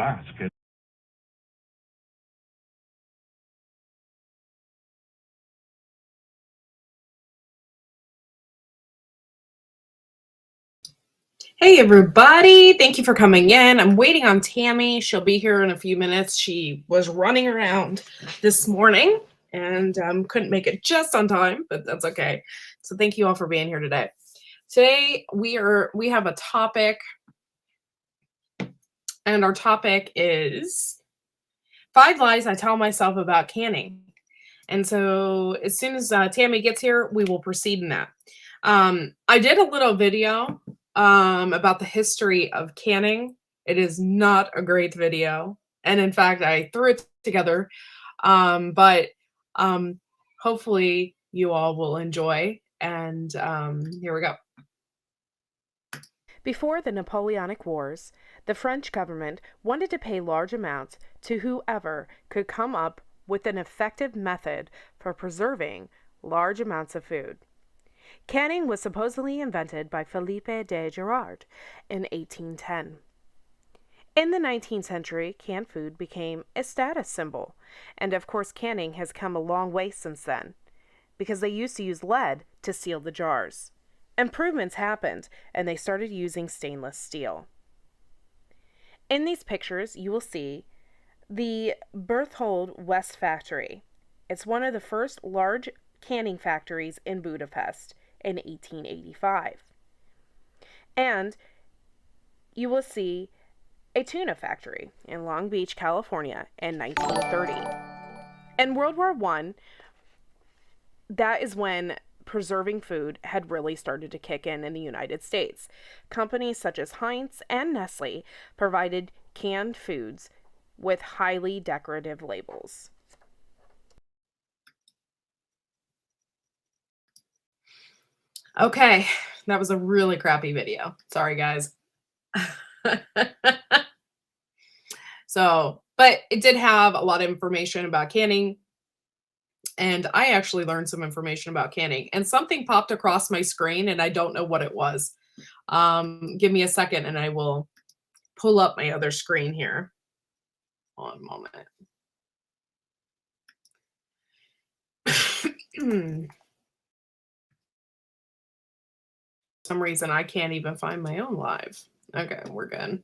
basket. Hey everybody, thank you for coming in. I'm waiting on Tammy. She'll be here in a few minutes. She was running around this morning and couldn't make it just on time, but that's okay. So thank you all for being here today. Today we have a topic, and our topic is 5 lies I tell myself about canning. And so as soon as Tammy gets here, we will proceed in that. I did a little video about the history of canning. It is not a great video. And in fact, I threw it together. But hopefully you all will enjoy. And here we go. Before the Napoleonic Wars, the French government wanted to pay large amounts to whoever could come up with an effective method for preserving large amounts of food. Canning was supposedly invented by Philippe de Girard in 1810. In the 19th century, canned food became a status symbol, and of course canning has come a long way since then, because they used to use lead to seal the jars. Improvements happened, and they started using stainless steel. In these pictures, you will see the Berthold West factory. It's one of the first large canning factories in Budapest in 1885. And you will see a tuna factory in Long Beach, California in 1930. In World War I, that is when preserving food had really started to kick in the United States. Companies such as Heinz and Nestle provided canned foods with highly decorative labels. Okay, that was a really crappy video. Sorry, guys. So, but it did have a lot of information about canning. And I actually learned some information about canning. And something popped across my screen, and I don't know what it was. Give me a second, and I will pull up my other screen here. One moment. For some reason, I can't even find my own live. Okay, we're good.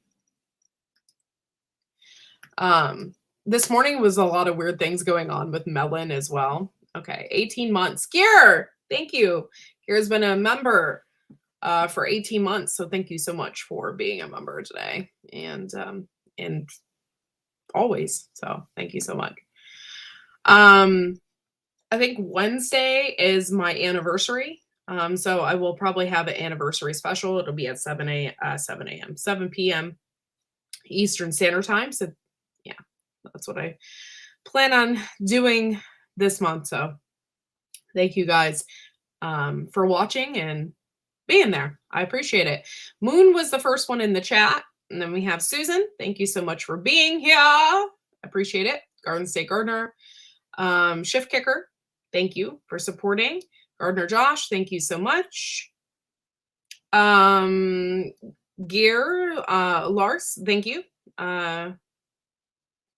This morning was a lot of weird things going on with Melon as well. Okay, 18 months. Gear, thank you. Gear's been a member for 18 months, so thank you so much for being a member today and always. So thank you so much. I think Wednesday is my anniversary. So I will probably have an anniversary special. It'll be at 7 p.m. Eastern Standard Time. So yeah, that's what I plan on doing this month. So thank you guys for watching and being there. I appreciate it. Moon was the first one in the chat. And then we have Susan. Thank you so much for being here. I appreciate it. Garden State Gardener. Shift Kicker. Thank you for supporting. Gardner Josh, thank you so much. Gear, Lars, thank you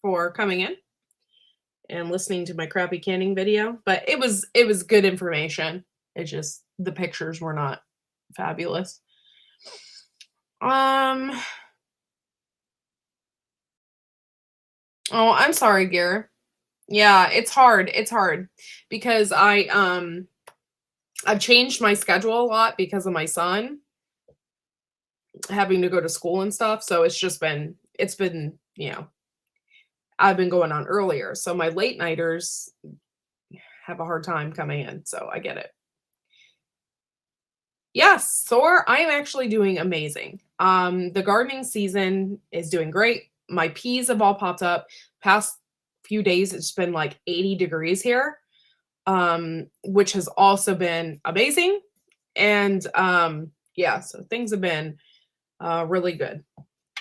for coming in and listening to my crappy canning video. But it was good information. It just the pictures were not fabulous. Oh, I'm sorry, Gear. Yeah, it's hard. It's hard because I've changed my schedule a lot because of my son having to go to school and stuff. So it's been, I've been going on earlier. So my late nighters have a hard time coming in. So I get it. Yes, Thor, I am actually doing amazing. The gardening season is doing great. My peas have all popped up. Past few days, it's been like 80 degrees here, which has also been amazing. And yeah, so things have been really good.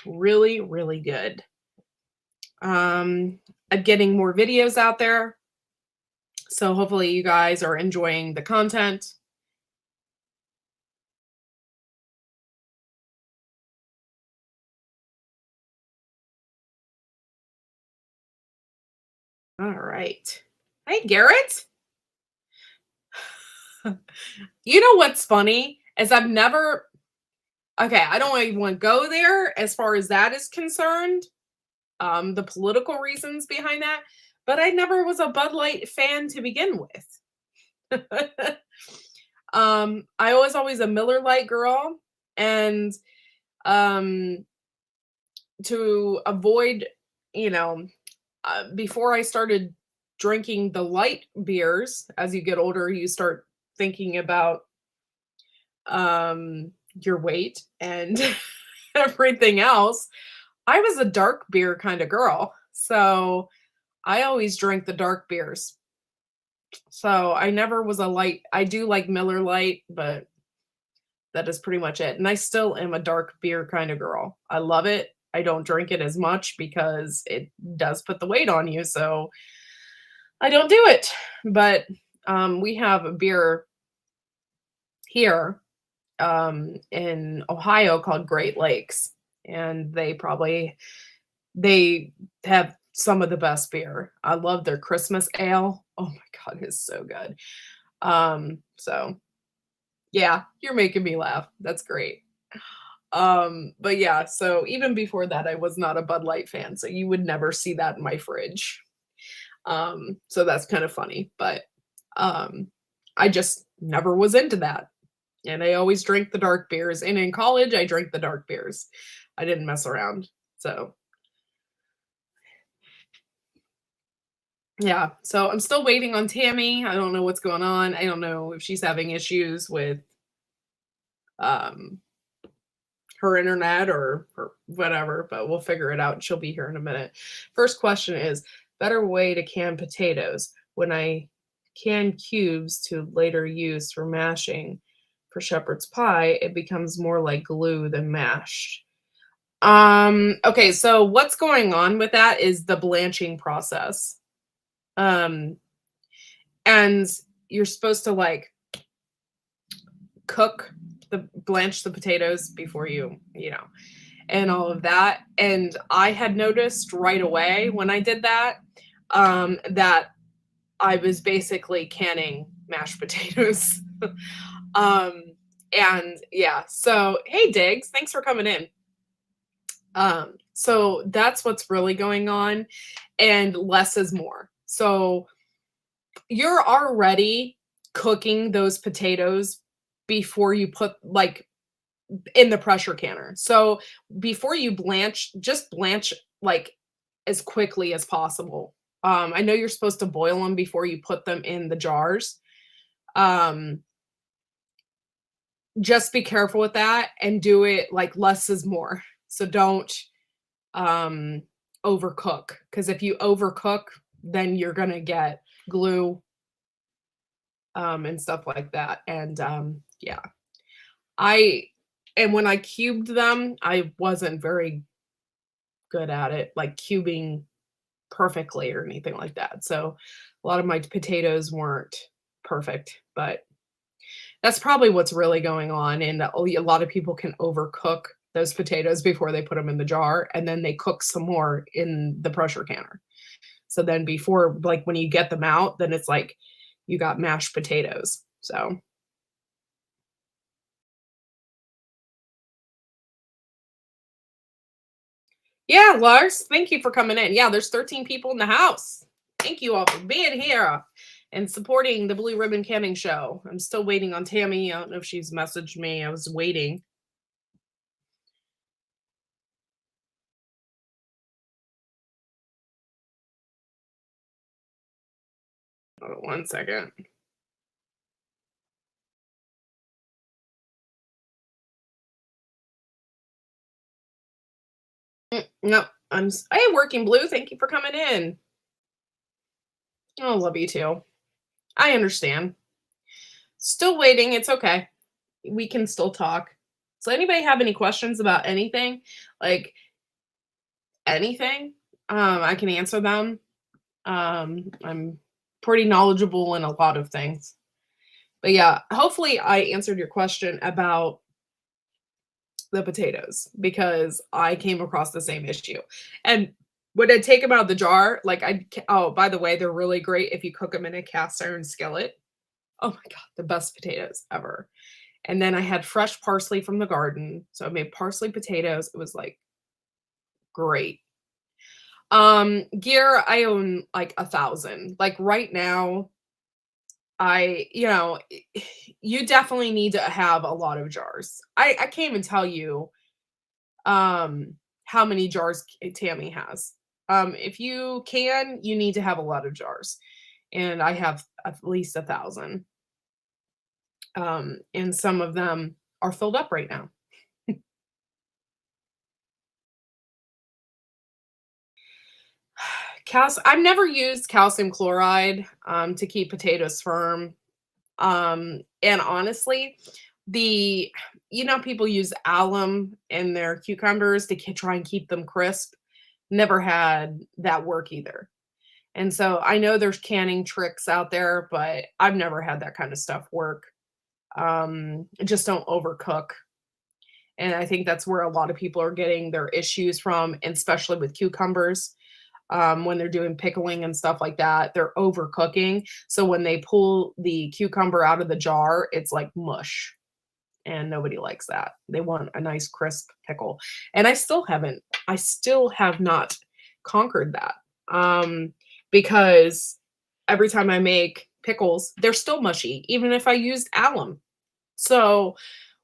Really, really good. I'm getting more videos out there. So hopefully you guys are enjoying the content. All right. Hey, Garrett. You know what's funny is I've never okay, I don't even want to go there as far as that is concerned, the political reasons behind that, but I never was a Bud Light fan to begin with. I was always a Miller Lite girl, and um, to avoid, you know, before I started drinking the light beers, as you get older, you start thinking about your weight and everything else. I was a dark beer kind of girl. So I always drank the dark beers. So I never was a light. I do like Miller Lite, but that is pretty much it. And I still am a dark beer kind of girl. I love it. I don't drink it as much because it does put the weight on you. So I don't do it. But we have a beer here in Ohio called Great Lakes, and they have some of the best beer. I love their Christmas ale. Oh my god, it's so good. So yeah, you're making me laugh. That's great. But yeah, so even before that, I was not a Bud Light fan, so you would never see that in my fridge. So that's kind of funny, but I just never was into that. And I always drank the dark beers. And in college, I drank the dark beers. I didn't mess around. So yeah. So I'm still waiting on Tammy. I don't know what's going on. I don't know if she's having issues with um her internet or whatever, but we'll figure it out. She'll be here in a minute. First question is better way to can potatoes when I can cubes to later use for mashing for shepherd's pie, it becomes more like glue than mashed. Okay, so what's going on with that is the blanching process. Um, and you're supposed to like blanch the potatoes before and all of that. And I had noticed right away when I did that, that I was basically canning mashed potatoes. um, and yeah, so hey Diggs, thanks for coming in. So that's what's really going on, and less is more. So you're already cooking those potatoes before you put like in the pressure canner. So before you blanch, just blanch like as quickly as possible. I know you're supposed to boil them before you put them in the jars. Um, just be careful with that and do it like less is more. So don't um overcook, because if you overcook, then you're gonna get glue and stuff like that. And yeah. I and when I cubed them, I wasn't very good at it, like cubing perfectly or anything like that. So a lot of my potatoes weren't perfect, but that's probably what's really going on. And a lot of people can overcook those potatoes before they put them in the jar, and then they cook some more in the pressure canner. So then before, like when you get them out, then it's like you got mashed potatoes. So yeah, Lars, thank you for coming in. Yeah, there's 13 people in the house. Thank you all for being here and supporting the Blue Ribbon Canning Show. I'm still waiting on Tammy. I don't know if she's messaged me. I was waiting. Hold on 1 second. No, hey, Working Blue. Thank you for coming in. I love you too. I understand. Still waiting. It's okay. We can still talk. So, anybody have any questions about anything? Like anything? I can answer them. I'm pretty knowledgeable in a lot of things. But yeah, hopefully I answered your question about the potatoes, because I came across the same issue. And When I take them out of the jar, like, oh, by the way, they're really great if you cook them in a cast iron skillet. Oh my god, the best potatoes ever. And then I had fresh parsley from the garden, so I made parsley potatoes. It was, like, great. Gear, I own, like, 1,000. Like, right now, you definitely need to have a lot of jars. I can't even tell you, how many jars Tammy has. If you can, you need to have a lot of jars, and I have at least 1,000. And some of them are filled up right now. I've never used calcium chloride, to keep potatoes firm. And honestly, the people use alum in their cucumbers to try and keep them crisp. Never had that work either. And so I know there's canning tricks out there, but I've never had that kind of stuff work. Just don't overcook. And I think that's where a lot of people are getting their issues from, and especially with cucumbers. When they're doing pickling and stuff like that, they're overcooking. So when they pull the cucumber out of the jar, it's like mush, and nobody likes that. They want a nice crisp pickle. And I still have not conquered that. Because every time I make pickles, they're still mushy, even if I used alum. So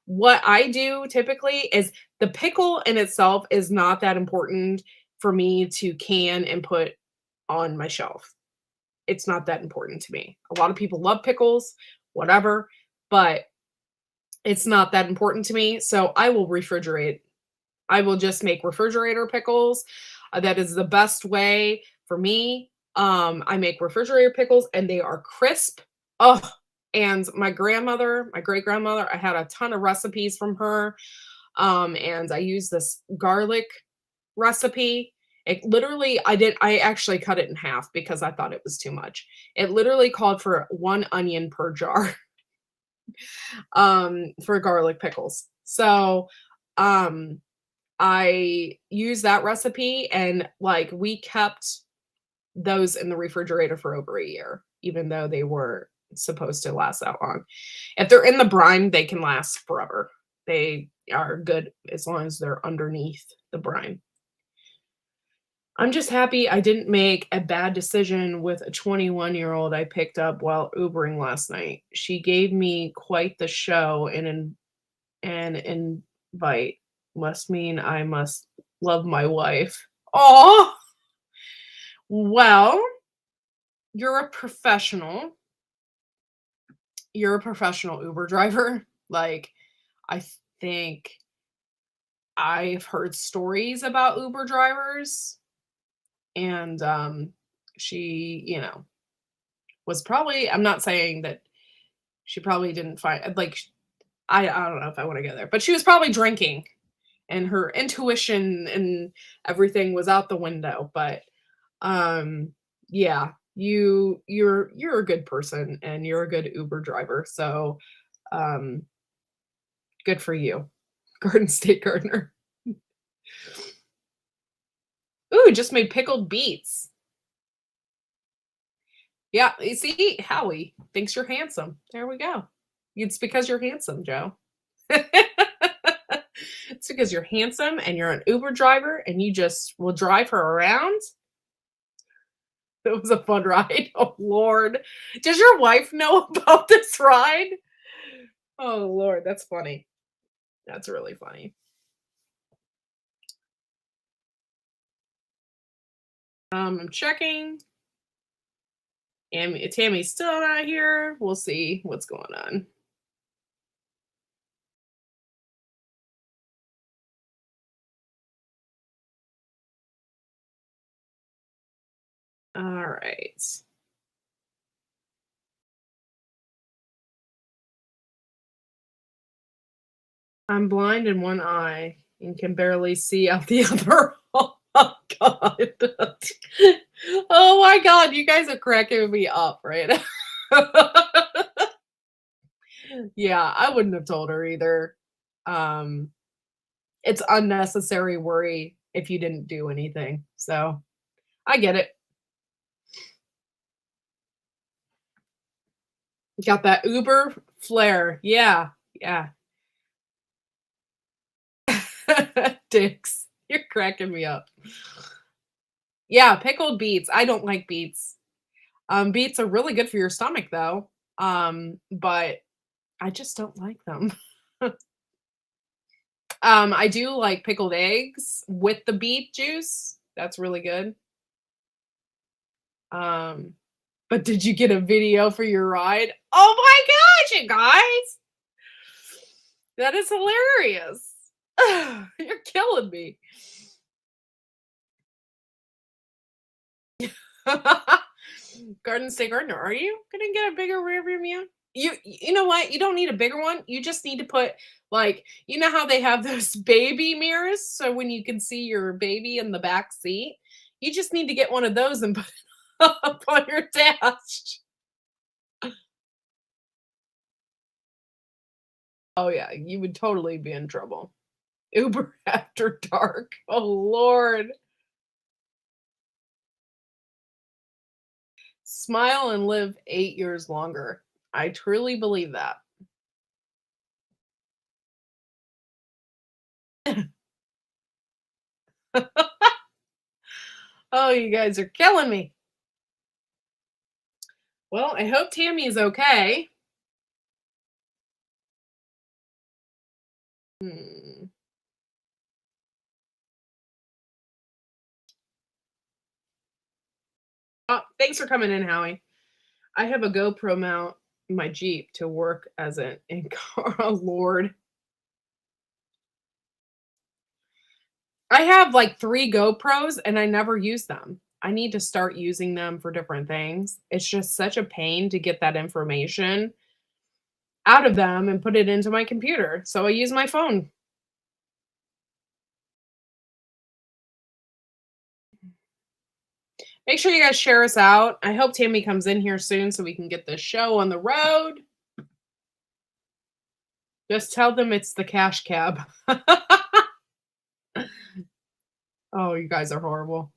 what I do typically is the pickle in itself is not that important for me to can and put on my shelf. It's not that important to me. A lot of people love pickles, whatever, but it's not that important to me. So I will refrigerate. I will just make refrigerator pickles. That is the best way for me. I make refrigerator pickles and they are crisp. Oh, and my grandmother, my great grandmother, I had a ton of recipes from her. And I use this garlic recipe. I actually cut it in half because I thought it was too much. It literally called for 1 onion per jar, for garlic pickles. So, um, I used that recipe and, like, we kept those in the refrigerator for over a year, even though they were supposed to last that long. If they're in the brine, they can last forever. They are good as long as they're underneath the brine. I'm just happy I didn't make a bad decision with a 21-year-old I picked up while Ubering last night. She gave me quite the show and an invite. Must mean I must love my wife. Oh, well, you're a professional. You're a professional Uber driver. Like, I think I've heard stories about Uber drivers, and she, was probably, I'm not saying that she probably didn't find, like, I don't know if I want to go there, but she was probably drinking and her intuition and everything was out the window. But yeah, you're a good person and you're a good Uber driver. So um good for you. Garden State Gardener. Ooh, just made pickled beets. Yeah, you see, Howie thinks you're handsome. There we go. It's because you're handsome, Joe. It's because you're handsome and you're an Uber driver and you just will drive her around. It was a fun ride. Oh Lord. Does your wife know about this ride? Oh Lord, that's funny. That's really funny. I'm checking. And Tammy's still not here. We'll see what's going on. All right. I'm blind in one eye and can barely see out the other. Oh my god. Oh my god, you guys are cracking me up right now. Yeah, I wouldn't have told her either. Um, it's unnecessary worry if you didn't do anything. So, I get it. Got that Uber flair. Yeah. Yeah. Dicks. You're cracking me up. Yeah, pickled beets. I don't like beets. Beets are really good for your stomach though. But I just don't like them. I do like pickled eggs with the beet juice. That's really good. Um, but did you get a video for your ride? Oh my gosh, you guys! That is hilarious. You're killing me. Garden State Gardener, are you gonna get a bigger rear view mirror? You know what? You don't need a bigger one. You just need to put like you know how they have those baby mirrors, so when you can see your baby in the back seat, you just need to get one of those and put it up on your dash. Oh yeah, you would totally be in trouble. Uber after dark. Oh Lord. Smile and live 8 years longer. I truly believe that. Oh, you guys are killing me. Well, I hope Tammy is okay. Hmm. Oh, thanks for coming in, Howie. I have a GoPro mount in my Jeep to work as an in car. Oh, Lord. I have like 3 GoPros and I never use them. I need to start using them for different things. It's just such a pain to get that information out of them and put it into my computer. So I use my phone. Make sure you guys share us out. I hope Tammy comes in here soon so we can get this show on the road. Just tell them it's the cash cab. Oh, you guys are horrible.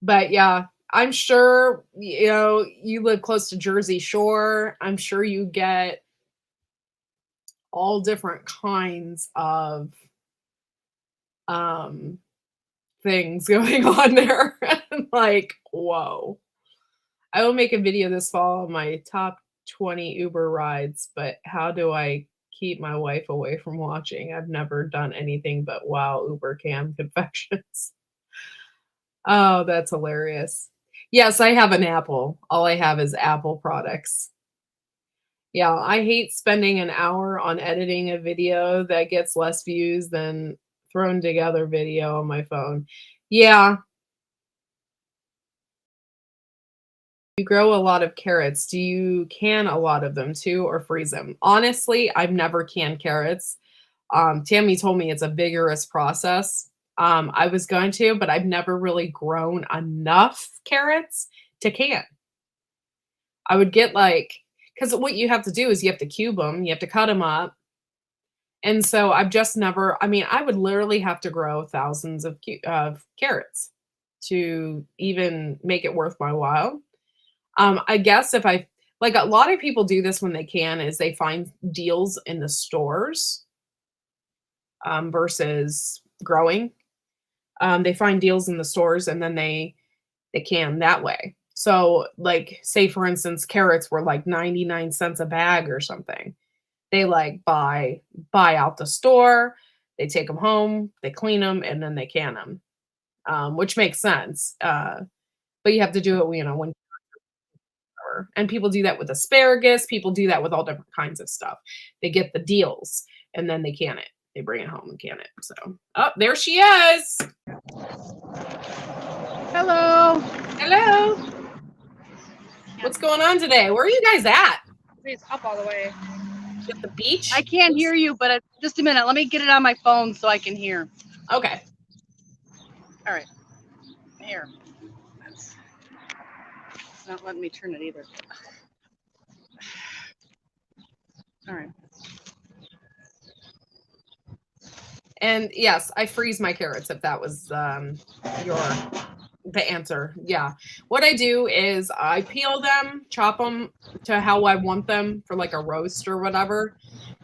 But yeah, I'm sure, you know, you live close to Jersey Shore. I'm sure you get all different kinds of um things going on there. Like, whoa. I will make a video this fall on my top 20 Uber rides, but how do I keep my wife away from watching? I've never done anything but wow Uber cam confections. Oh, that's hilarious. Yes, I have an Apple. All I have is Apple products. Yeah, I hate spending an hour on editing a video that gets less views than thrown together video on my phone. Yeah, you grow a lot of carrots. Do you can a lot of them too or freeze them? Honestly, I've never canned carrots. Tammy told me it's a vigorous process. I was going to, but I've never really grown enough carrots to can. I would get like, because what you have to do is you have to cube them, you have to cut them up. And so I've just never, I mean, I would literally have to grow thousands of carrots to even make it worth my while. I guess if I, like a lot of people do this when they can, is they find deals in the stores versus growing. They find deals in the stores and then they can that way. So, like, say for instance, carrots were like 99 cents a bag or something. They like buy out the store, they take them home, they clean them, and then they can them, which makes sense. But you have to do it, you know, when and people do that with asparagus. People do that with all different kinds of stuff. They get the deals and then they can it. They bring it home and can it. So, oh, there she is. Hello. Hello. What's going on today? Where are you guys at? It's up all the way. At the beach? I can't hear you, but just a minute. Let me get it on my phone so I can hear. Okay. All right. Here. It's not letting me turn it either. All right. And yes, I freeze my carrots if that was your the answer. Yeah. What I do is I peel them, chop them to how I want them for like a roast or whatever,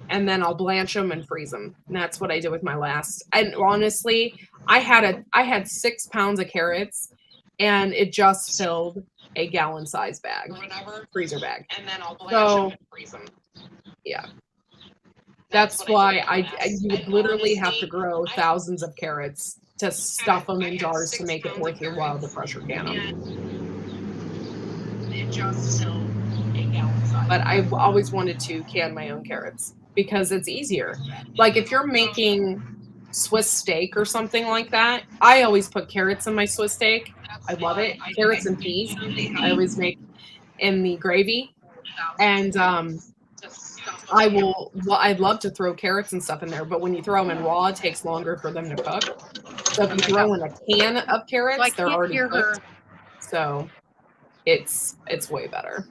and then I'll blanch them and freeze them. And that's what I did with my last. And honestly, I had 6 pounds of carrots, and it just filled a gallon size bag, freezer bag. And then I'll blanch them and freeze them. Yeah. That's why you would literally have to grow thousands of carrots to stuff them in jars to make it worth your while to pressure can them. But I've always wanted to can my own carrots because it's easier. Like if you're making Swiss steak or something like that, I always put carrots in my Swiss steak. I love it. Carrots and peas. I always make in the gravy. And I'd love to throw carrots and stuff in there, but when you throw them in raw, it takes longer for them to cook. So if you throw in a can of carrots, they're already cooked. So it's way better.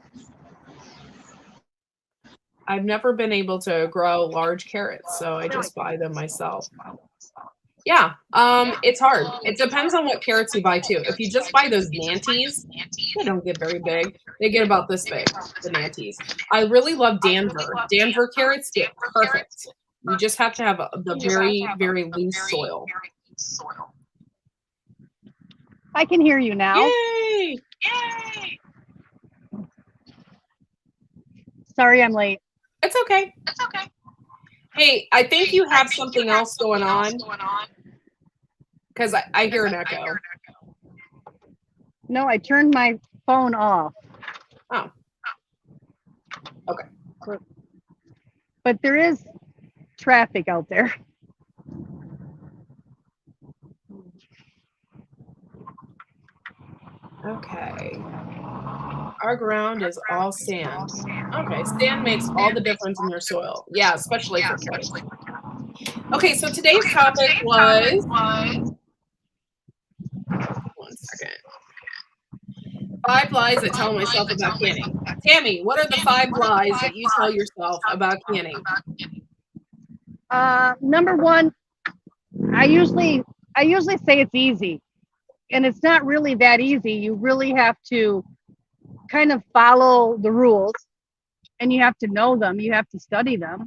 I've never been able to grow large carrots, so I just buy them myself. Yeah, it's hard. It depends on what carrots you buy too. If you just buy those Nantes, they don't get very big. They get about this big, the Nantes. I really love Danver. Danver carrots get perfect. You just have to have the very, very loose soil. I can hear you now. Yay! Yay! Sorry I'm late. It's okay. It's okay. Hey, I think you have something else going on. Because I hear an echo. No, I turned my phone off. Oh. Okay. But there is traffic out there. Okay. Our ground is all sand. Okay, sand makes all the difference in your soil. Yeah, especially for carrots. Okay, so today's topic was... One second. 5 lies I tell myself about canning. Tammy, what are the 5 lies that you tell yourself about canning? Number 1, I usually say it's easy. And it's not really that easy. You really have to kind of follow the rules, and you have to know them. You have to study them.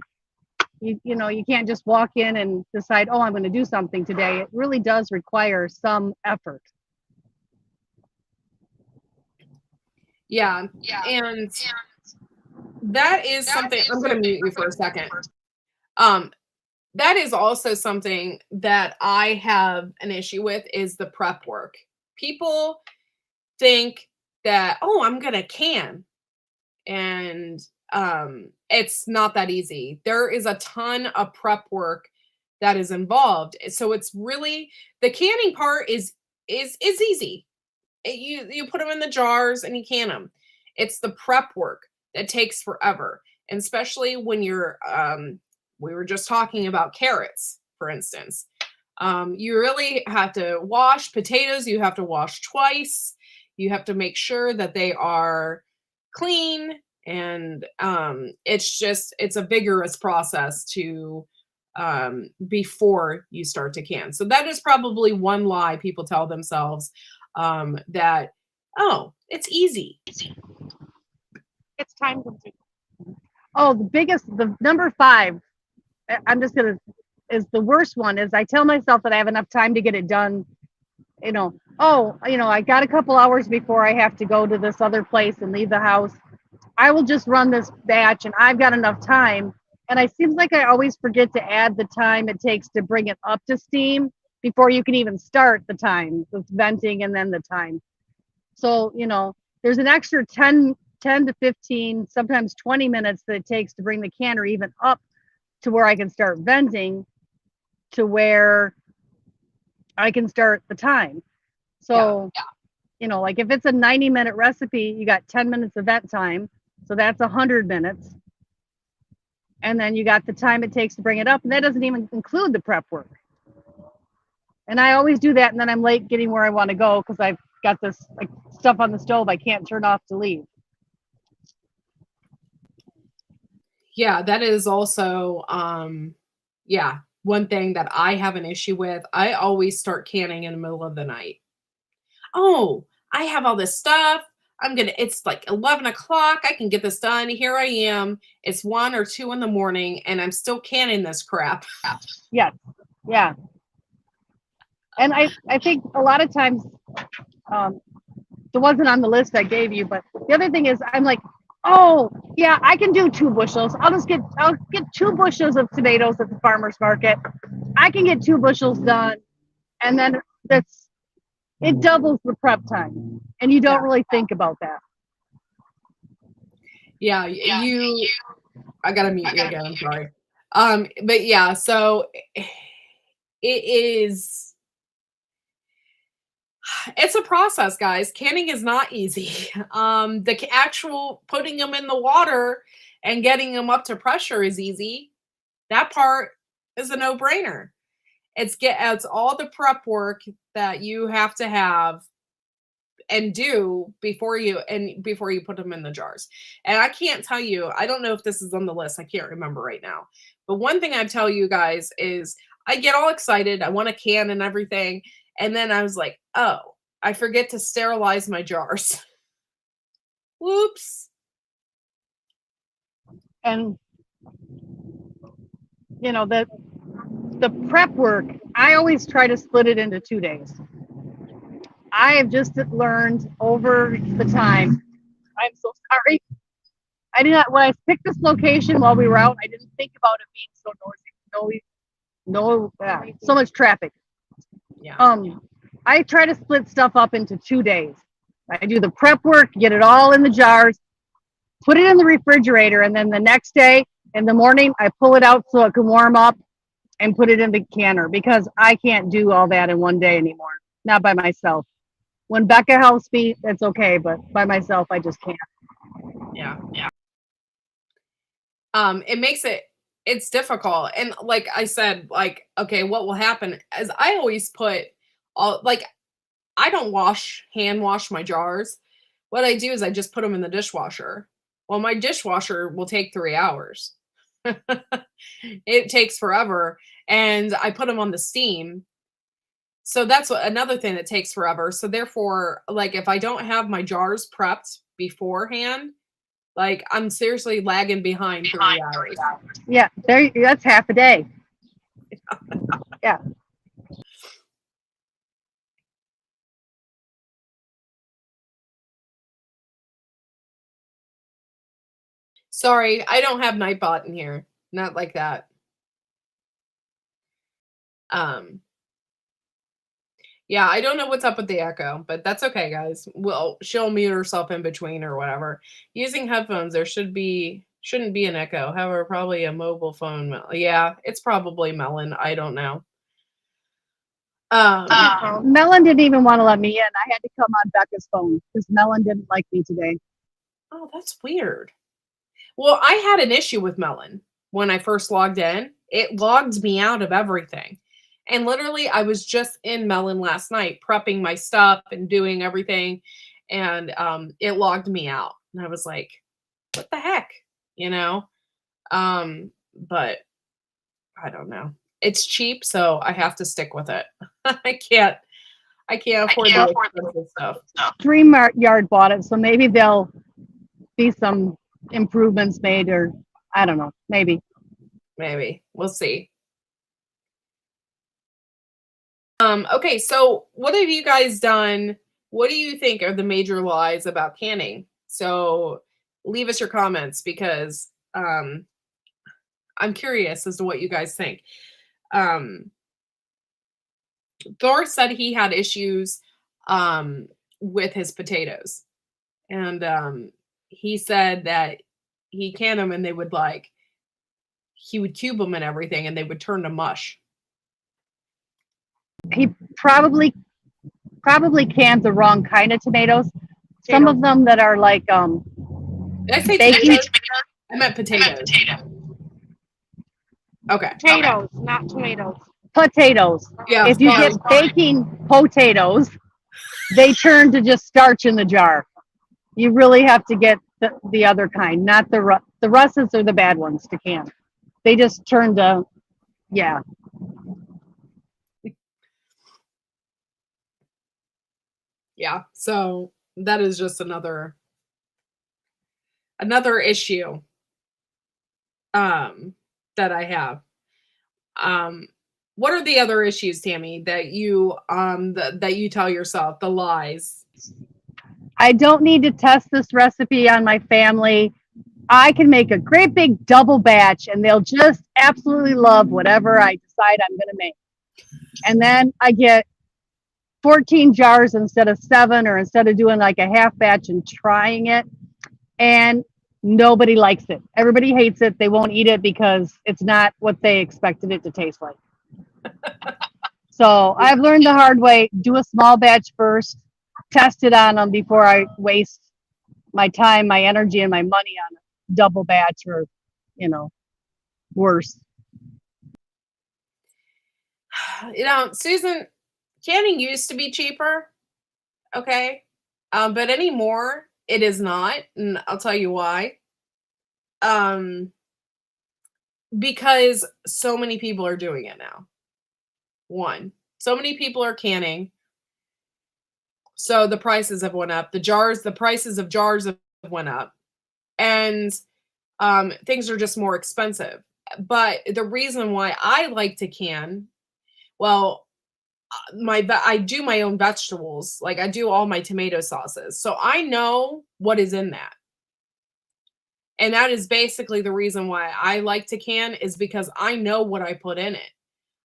You know, you can't just walk in and decide, oh, I'm going to do something today. It really does require some effort. Yeah. And that is something, I'm going to mute you for a second. That is also something that I have an issue with is the prep work. People think that, oh, I'm going to can. And it's not that easy. There is a ton of prep work that is involved. So it's really, the canning part is easy. You put them in the jars and you can them. It's the prep work that takes forever. And especially when you're, we were just talking about carrots, for instance. You really have to wash potatoes. You have to wash twice. You have to make sure that they are clean. And it's a vigorous process to before you start to can. So that is probably one lie people tell themselves, that, oh, it's easy. It's time consuming. Oh, the number 5, is the worst one, is I tell myself that I have enough time to get it done. You know, I got a couple hours before I have to go to this other place and leave the house. I will just run this batch and I've got enough time. And it seems like I always forget to add the time it takes to bring it up to steam before you can even start the time with venting and then the time. So, there's an extra 10 to 15, sometimes 20 minutes that it takes to bring the canner even up to where I can start venting, to where I can start the time. So, like if it's a 90-minute recipe, you got 10 minutes of vent time. So that's 100 minutes. And then you got the time it takes to bring it up. And that doesn't even include the prep work. And I always do that. And then I'm late getting where I want to go because I've got this stuff on the stove I can't turn off to leave. Yeah, that is also, one thing that I have an issue with. I always start canning in the middle of the night. oh, I have all this stuff. It's like 11 o'clock. I can get this done. Here I am. It's 1 or 2 in the morning and I'm still canning this crap. Yes. Yeah. And I think a lot of times, it wasn't on the list I gave you, but the other thing is I'm like, oh yeah, I can do 2 bushels. I'll get 2 bushels of tomatoes at the farmer's market. I can get 2 bushels done. And then it doubles the prep time. And you don't really think about that. Yeah, I gotta mute you again. I'm sorry. But yeah, so it's a process, guys. Canning is not easy. The actual putting them in the water and getting them up to pressure is easy. That part is a no-brainer. It's all the prep work that you have to have and do before you put them in the jars. And I can't tell you, I don't know if this is on the list. I can't remember right now. But one thing I tell you guys is I get all excited. I want a can and everything. And then I was like, oh, I forget to sterilize my jars. Whoops. And you know, the prep work, I always try to split it into 2 days. I have just learned over the time. I'm so sorry. I did not, when I picked this location while we were out, I didn't think about it being so noisy. So much traffic. Yeah. I try to split stuff up into 2 days. I do the prep work, get it all in the jars, put it in the refrigerator, and then the next day in the morning, I pull it out so it can warm up and put it in the canner, because I can't do all that in one day anymore. Not by myself. When Becca helps me, that's okay, but by myself, I just can't. Yeah. It makes it's difficult. And like I said, like, okay, what will happen is I always put I don't hand wash my jars. What I do is I just put them in the dishwasher. Well, my dishwasher will take 3 hours. It takes forever. And I put them on the steam. So that's another thing that takes forever. So therefore, like if I don't have my jars prepped beforehand, like I'm seriously lagging behind 3 hours. Yeah, that's half a day. Yeah. Sorry, I don't have Nightbot in here. Not like that. Yeah, I don't know what's up with the echo, but that's okay, guys. Well, she'll mute herself in between or whatever. Using headphones, there shouldn't be an echo. However, probably a mobile phone. Yeah, it's probably Melon. I don't know. Melon didn't even want to let me in. I had to come on Becca's phone because Melon didn't like me today. Oh, that's weird. Well, I had an issue with Melon when I first logged in. It logged me out of everything. And literally, I was just in Melon last night, prepping my stuff and doing everything. And it logged me out. And I was like, what the heck? You know? But I don't know. It's cheap, so I have to stick with it. I can't afford the expensive stuff. StreamYard bought it, so maybe there'll be some improvements made, or I don't know, maybe. We'll see. Okay, so what have you guys done? What do you think are the major lies about canning? So leave us your comments, because I'm curious as to what you guys think. Thor said he had issues with his potatoes, and he said that he canned them and he would cube them and everything, and they would turn to mush. He probably canned the wrong kind of tomatoes. Some of them that are like Did I say potatoes? I meant potatoes. Okay. Potatoes, not tomatoes. Potatoes. Yeah. If you get baking potatoes, they turn to just starch in the jar. You really have to get the other kind, not the Russes are the bad ones to can. They just turn to, yeah. Yeah. So that is just another issue that I have. What are the other issues, Tammy, that you that you tell yourself, the lies? I don't need to test this recipe on my family. I can make a great big double batch and they'll just absolutely love whatever I decide I'm going to make. And then I get 14 jars instead of 7, or instead of doing like a half batch and trying it, and nobody likes it. Everybody hates it. They won't eat it because it's not what they expected it to taste like. So I've learned the hard way, do a small batch first, test it on them before I waste my time, my energy, and my money on a double batch, or, worse. Susan, canning used to be cheaper, okay? But anymore, it is not, and I'll tell you why. Because so many people are doing it now. One, so many people are canning, so the prices have went up. The prices of jars have went up, and things are just more expensive. But the reason why I like to can, well, I do my own vegetables. Like, I do all my tomato sauces. So I know what is in that. And that is basically the reason why I like to can, is because I know what I put in it.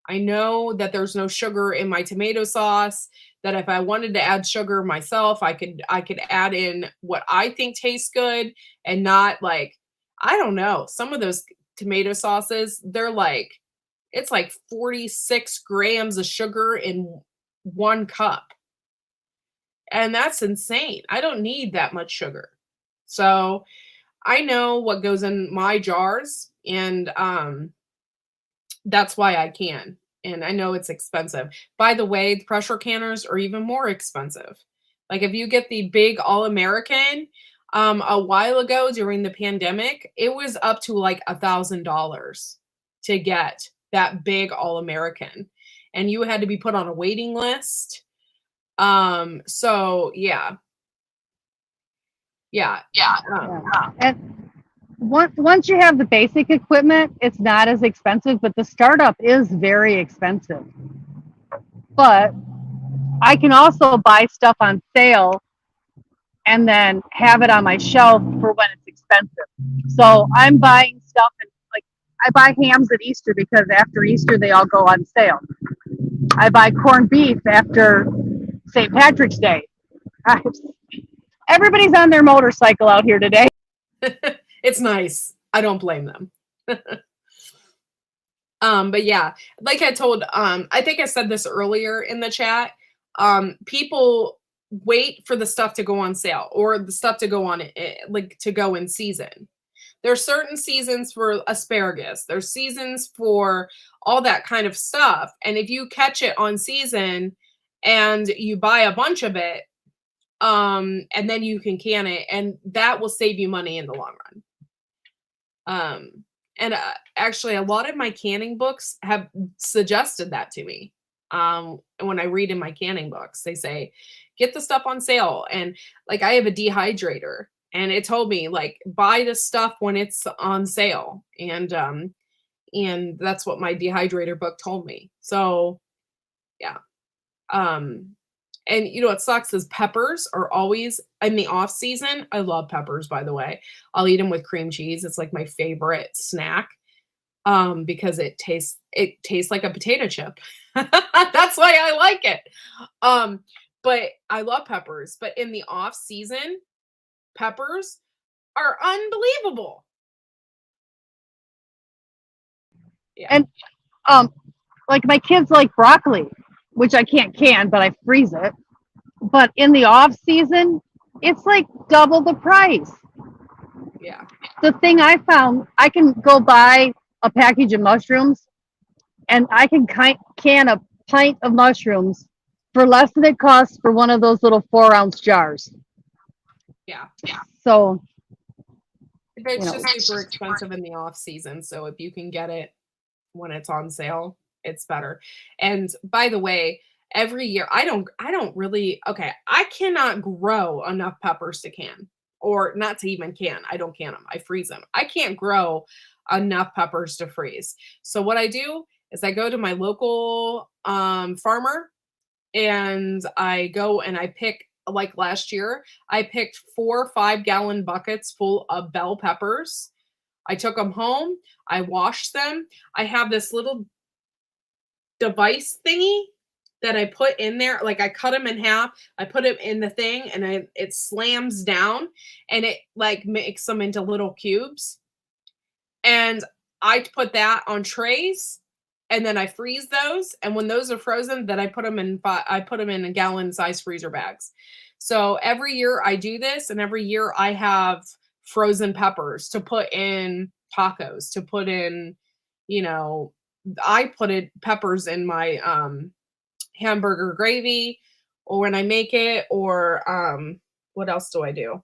I know that there's no sugar in my tomato sauce, that if I wanted to add sugar myself, I could add in what I think tastes good, and not like, I don't know, some of those tomato sauces, they're like, it's like 46 grams of sugar in 1 cup. And that's insane. I don't need that much sugar. So I know what goes in my jars, and that's why I can. And I know it's expensive. By the way, the pressure canners are even more expensive. Like, if you get the big All-American, a while ago during the pandemic, it was up to like $1,000 to get that big All-American. And you had to be put on a waiting list. So yeah. Yeah. And once you have the basic equipment, it's not as expensive, but the startup is very expensive. But I can also buy stuff on sale and then have it on my shelf for when it's expensive. So I'm buying stuff, and like, I buy hams at Easter because after Easter they all go on sale. I buy corned beef after St. Patrick's Day. Everybody's on their motorcycle out here today. It's nice. I don't blame them. But yeah, like I told, I think I said this earlier in the chat. People wait for the stuff to go on sale, or the stuff to go on, like, to go in season. There's certain seasons for asparagus. There's seasons for all that kind of stuff. And if you catch it on season and you buy a bunch of it, and then you can can it, and that will save you money in the long run. And actually, a lot of my canning books have suggested that to me. When I read in my canning books, they say, get the stuff on sale. And like, I have a dehydrator, and it told me, like, buy the stuff when it's on sale. And that's what my dehydrator book told me. So yeah. And what sucks is peppers are always in the off season. I love peppers, by the way. I'll eat them with cream cheese. It's like my favorite snack, because it tastes like a potato chip. That's why I like it. But I love peppers. But in the off season, peppers are unbelievable. Yeah. And like, my kids like broccoli, which I can't can, but I freeze it. But in the off season, it's like double the price. Yeah. The thing I found, I can go buy a package of mushrooms, and I can can a pint of mushrooms for less than it costs for one of those little 4-ounce jars. Yeah. So it's just super expensive in the off season. So if you can get it when it's on sale, it's better. And by the way, every year. I don't really, okay, I cannot grow enough peppers to can, or not to even can. I don't can them. I freeze them. I can't grow enough peppers to freeze. So what I do is I go to my local farmer, and I go and I pick, like last year, I picked 4 5-gallon buckets full of bell peppers. I took them home. I washed them. I have this little device thingy that I put in there. Like I cut them in half. I put them in the thing, and it slams down, and it like makes them into little cubes. And I put that on trays, and then I freeze those. And when those are frozen, then I put them in a gallon size freezer bags. So every year I do this, and every year I have frozen peppers to put in tacos, to put in, you know, I put peppers in my hamburger gravy, or when I make it, or what else do I do?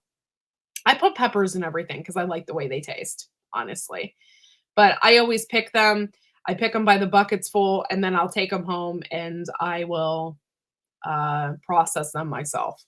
I put peppers in everything because I like the way they taste, honestly. But I always pick them. I pick them by the buckets full, and then I'll take them home and I will process them myself.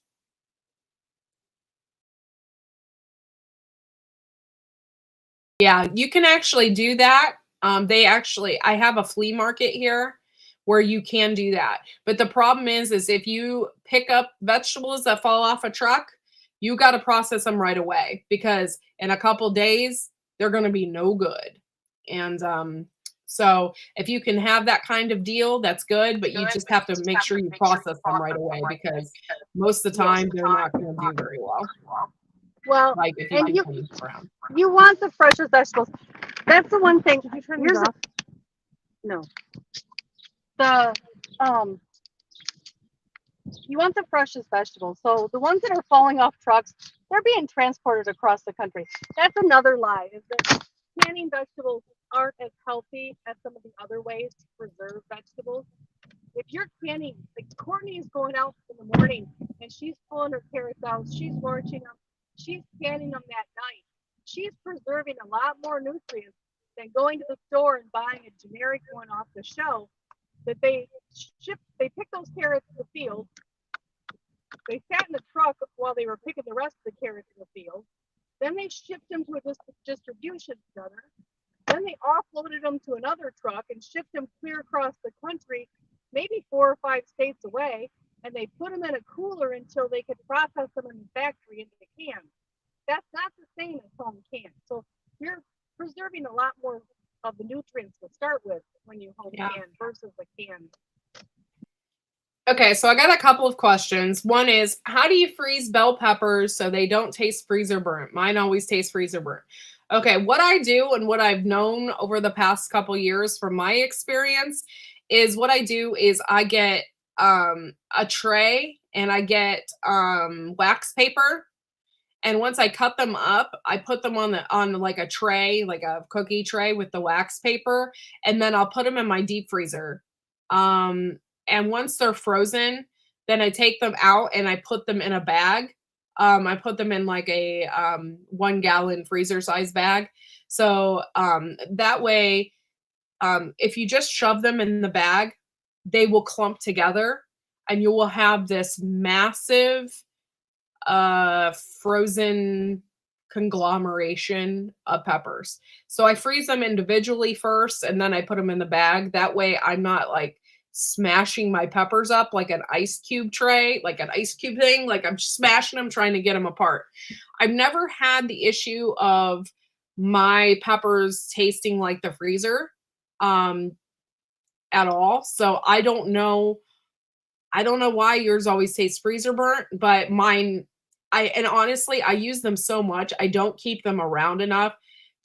Yeah, you can actually do that. I have a flea market here where you can do that. But the problem is if you pick up vegetables that fall off a truck, you got to process them right away, because in a couple days they're going to be no good. And so if you can have that kind of deal, that's good, but you just have to make sure you process them right away, because most of the time they're not going to do very well. Well, Like if you and can clean them around. you want the freshest vegetables. That's the one thing. Here's off? no. The you want the freshest vegetables. So the ones that are falling off trucks, they're being transported across the country. That's another lie, is that canning vegetables aren't as healthy as some of the other ways to preserve vegetables. If you're canning, like Courtney is going out in the morning and she's pulling her carrots out, she's washing them, she's canning them that night. She's preserving a lot more nutrients than going to the store and buying a generic one off the shelf that they pick those carrots in the field. They sat in the truck while they were picking the rest of the carrots in the field. Then they shipped them to a distribution center. Then they offloaded them to another truck and shipped them clear across the country, maybe 4 or 5 states away, and they put them in a cooler until they could process them in the factory into the can. That's not the same as home canned. So you're preserving a lot more of the nutrients to start with when you home can versus the can. Okay, so I got a couple of questions. One is, how do you freeze bell peppers so they don't taste freezer burnt? Mine always taste freezer burnt. Okay, what I do and what I've known over the past couple years from my experience is what I do is I get a tray, and I get wax paper. And once I cut them up, I put them on like a tray, like a cookie tray with the wax paper, and then I'll put them in my deep freezer. And once they're frozen, then I take them out and I put them in a bag. I put them in like a 1-gallon freezer size bag. So that way, if you just shove them in the bag, they will clump together, and you will have this massive frozen conglomeration of peppers. So I freeze them individually first, and then I put them in the bag. That way I'm not like smashing my peppers up like an ice cube tray, like an ice cube thing. Like I'm smashing them, trying to get them apart. I've never had the issue of my peppers tasting like the freezer at all. So I don't know why yours always tastes freezer burnt, but mine, and honestly, I use them so much, I don't keep them around enough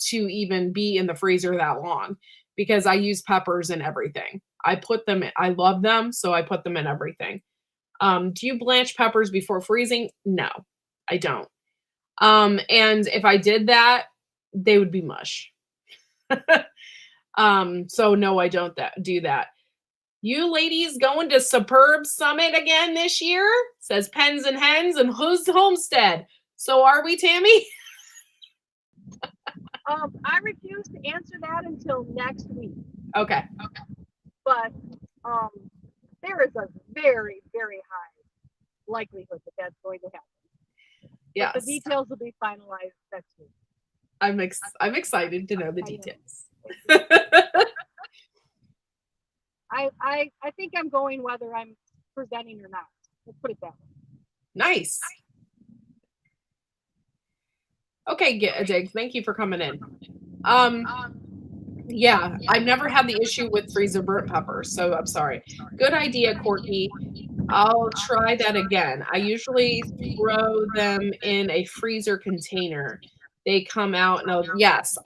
to even be in the freezer that long, because I use peppers in everything. I love them, so I put them in everything. Do you blanch peppers before freezing? No, I don't. And if I did that, they would be mush. So no, I don't do that. You ladies going to Superb Summit again this year? Says Pens and Hens and Who's Homestead. So are we, Tammy? I refuse to answer that until next week. Okay. But there is a very, very high likelihood that that's going to happen. Yes. But the details will be finalized next week. I'm excited to know the I know. details. I think I'm going whether I'm presenting or not. Let's put it that way. Nice. Okay, Dig. Thank you for coming in. Yeah, I've never had the issue with freezer burnt peppers, so I'm sorry. Good idea, Corky. I'll try that again. I usually throw them in a freezer container. They come out and yes,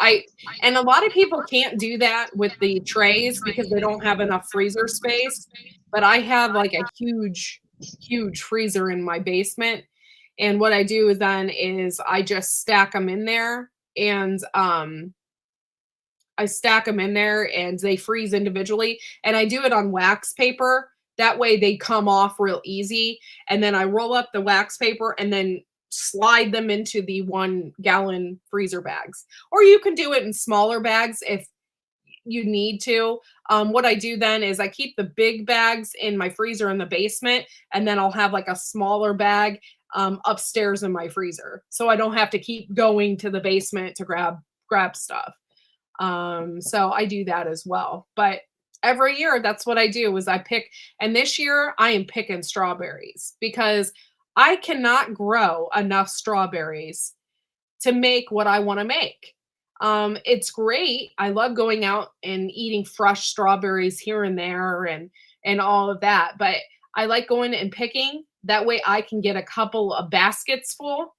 and a lot of people can't do that with the trays because they don't have enough freezer space. But I have like a huge freezer in my basement. And what I do is I just stack them in there and I stack them in there and they freeze individually. And I do it on wax paper. That way they come off real easy. And then I roll up the wax paper and then slide them into the 1 gallon freezer bags. Or you can do it in smaller bags if you need to. What I do then is I keep the big bags in my freezer in the basement. And then I'll have like a smaller bag upstairs in my freezer. So I don't have to keep going to the basement to grab stuff. So I do that as well. But every year, that's what I do is I pick. And this year, I am picking strawberries because I cannot grow enough strawberries to make what I want to make. It's great. I love going out and eating fresh strawberries here and there and all of that. But I like going and picking. That way I can get a couple of baskets full.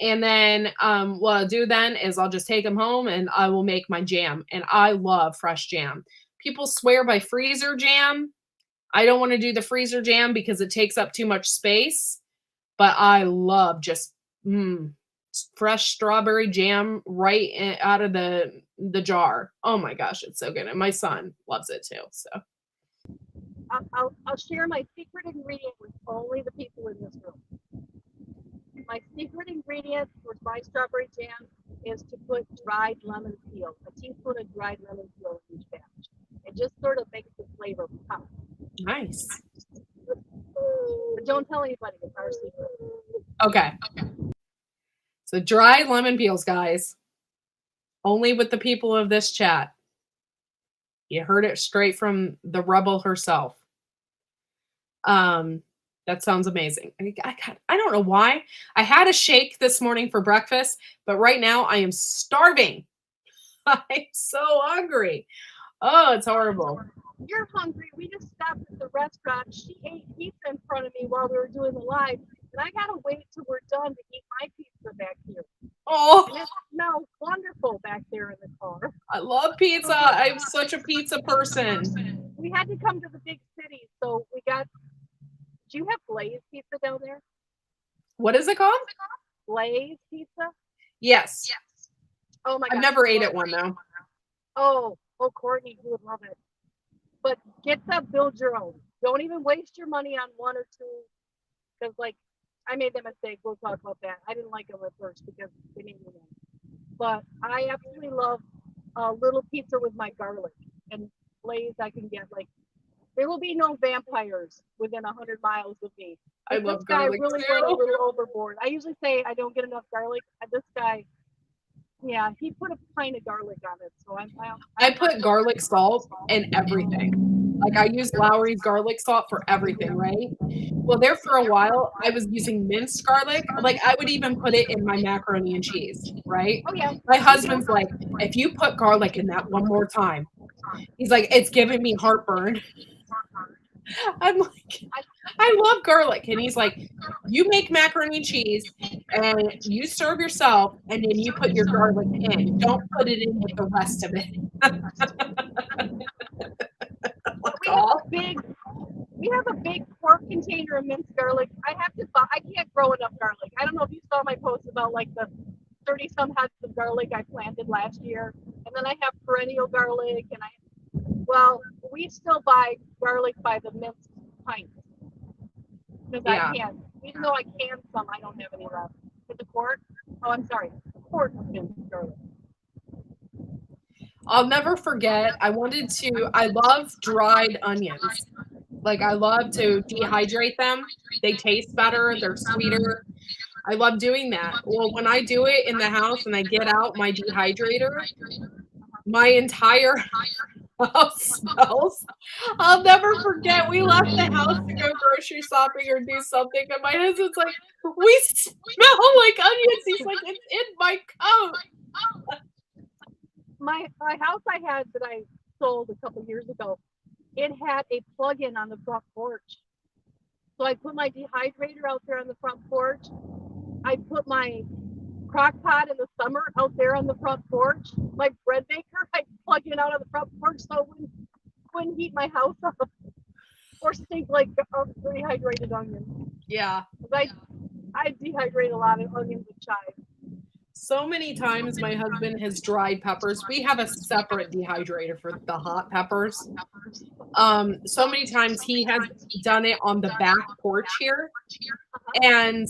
And then what I'll do then is I'll just take them home and I will make my jam. And I love fresh jam. People swear by freezer jam. I don't want to do the freezer jam because it takes up too much space. But I love just fresh strawberry jam right out of the jar. Oh my gosh, it's so good. And my son loves it too. So I'll share my secret ingredient with only the people in this room. My secret ingredient for my strawberry jam is to put dried lemon peel, a teaspoon of dried lemon peel in each batch. It just sort of makes the flavor pop. nice. But don't tell anybody, it's our secret. Okay. So dried lemon peels, guys. Only with the people of this chat. You heard it straight from the rebel herself. That sounds amazing. I don't know why. I had a shake this morning for breakfast, but right now I am starving. I'm so hungry. Oh, it's horrible. You're hungry. We just stopped at the restaurant. She ate pizza in front of me while we were doing the live, and I gotta wait till we're done to eat my pizza back here. Oh, And it smells wonderful back there in the car. I love pizza. I'm such a pizza person. We had to come to the big city, so we got. Do you have Blaze pizza down there? What is it called? Blaze pizza? Yes. Oh my god. I've never ate at one though. Oh, Courtney, you would love it. But get the build your own. Don't even waste your money on 1 or 2. Because like I made the mistake. We'll talk about that. I didn't like them at first because they made me mad. But I absolutely love a little pizza with my garlic. And Blaze I can get like there will be no vampires within 100 miles of me. I love this guy garlic really too. went a little overboard. I usually say I don't get enough garlic. This guy, yeah, he put a pint of garlic on it. So I put garlic salt in everything. Like I use Lowry's garlic salt for everything, right? Well, there for a while, I was using minced garlic. Like I would even put it in my macaroni and cheese, right? Oh yeah. My husband's like, if you put garlic in that one more time, he's like, it's giving me heartburn. I'm like, I love garlic. And he's like, you make macaroni and cheese and you serve yourself and then you put your garlic in. Don't put it in with the rest of it. We have a big quart container of minced garlic. I can't grow enough garlic. I don't know if you saw my post about like the 30 some heads of garlic I planted last year. And then I have perennial garlic well, we still buy garlic by the minced pint. Because I can't. Even though I can some, I don't have any left. It's a quart? Oh, I'm sorry. A quart of minced garlic. I'll never forget. I love dried onions. Like, I love to dehydrate them. They taste better. They're sweeter. I love doing that. Well, when I do it in the house and I get out my dehydrator, my entire house smells. I'll never forget. We left the house to go grocery shopping or do something, and my husband's like, "We smell like onions." He's like, "It's in my coat." My house I had that I sold a couple years ago, it had a plug-in on the front porch. So I put my dehydrator out there on the front porch. I put my crock pot in the summer out there on the front porch. My bread maker, I plug it out on the front porch so it wouldn't heat my house up or stink like dehydrated onions. Yeah. I dehydrate a lot of onions and chives. So many times my husband has dried peppers. We have a separate dehydrator for the hot peppers. So many times he has done it on the back porch here, and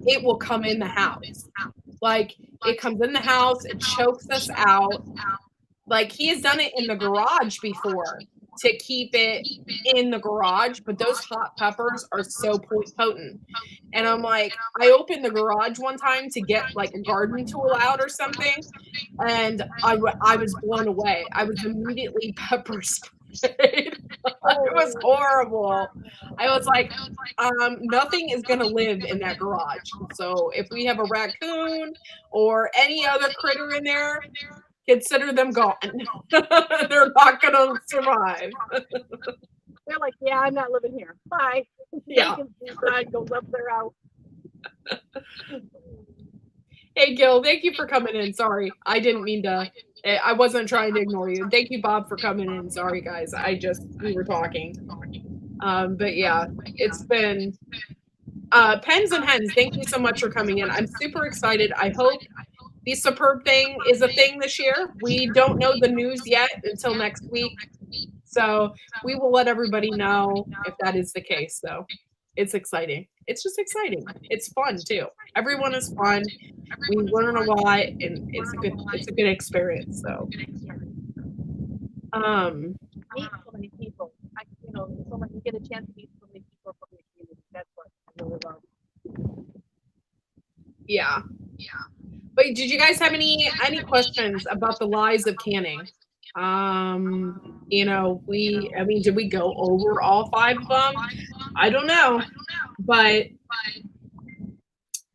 it will come in the house. Like, it comes in the house, it chokes us out. Like, he has done it in the garage before to keep it in the garage, but those hot peppers are so potent. And I'm like, I opened the garage one time to get like a garden tool out or something, and I was blown away. I was immediately pepper sprayed. It was horrible. I was like, nothing is gonna live in that garage. So if we have a raccoon or any other critter in there, consider them gone. They're not gonna survive. They're like, yeah, I'm not living here. Bye. Yeah. Goes up there out. Hey, Gil, thank you for coming in. Sorry, I didn't mean to. I wasn't trying to ignore you. Thank you, Bob, for coming in. Sorry, guys. We were talking. But yeah, it's been Pens and Hens. Thank you so much for coming in. I'm super excited. I hope the Superb thing is a thing this year. We don't know the news yet until next week. So we will let everybody know if that is the case. So it's exciting. It's just exciting. It's fun too. Everyone is fun. We learn a lot, and it's a good experience. So Meet so many people. You get a chance to meet so many people from the community. That's what I really love. Yeah. But did you guys have any questions about the lies of canning? Did we go over all 5 of them? I don't know. But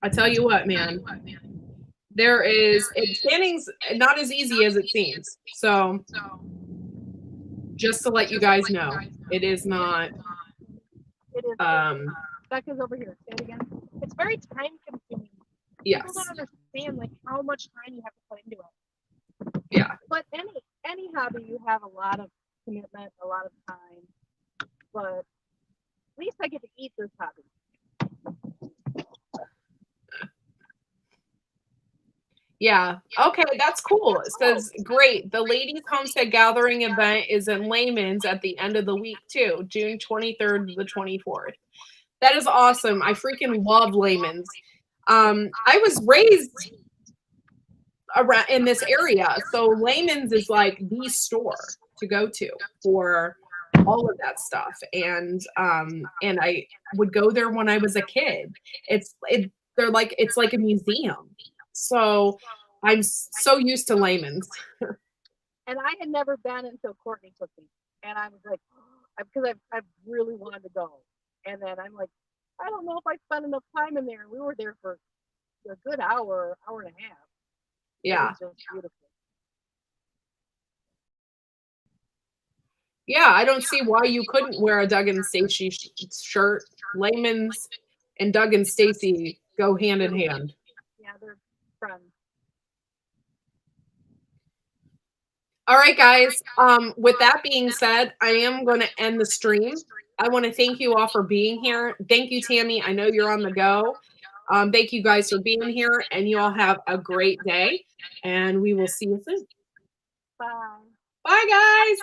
I tell you what, man, canning's not as easy as it seems. So just to let you guys know, it is not. It is. Becca's over here. Say it again. It's very time consuming. Yes. People don't understand like how much time you have to put into it. Yeah. But any hobby, you have a lot of commitment, a lot of time. But at least I get to eat this hobby. Yeah. Okay, that's cool. It says, great. The Ladies Homestead Gathering event is in Layman's at the end of the week too, June 23rd to the 24th. That is awesome. I freaking love Layman's. I was raised around in this area, so Layman's is like the store to go to for all of that stuff. And I would go there when I was a kid. It's like a museum. So I'm so used to Layman's. And I had never been until Courtney took me. And I was like, because I really wanted to go. And then I'm like, I don't know if I spent enough time in there. We were there for a good hour and a half. Yeah. It was just beautiful. Yeah, I don't see why you couldn't wear a Doug and Stacy shirt. Layman's and Doug and Stacy go hand in hand. Yeah, they're friends. All right, guys. With that being said, I am going to end the stream. I want to thank you all for being here. Thank you, Tammy. I know you're on the go. Thank you guys for being here, and you all have a great day, and we will see you soon. Bye. Bye, guys.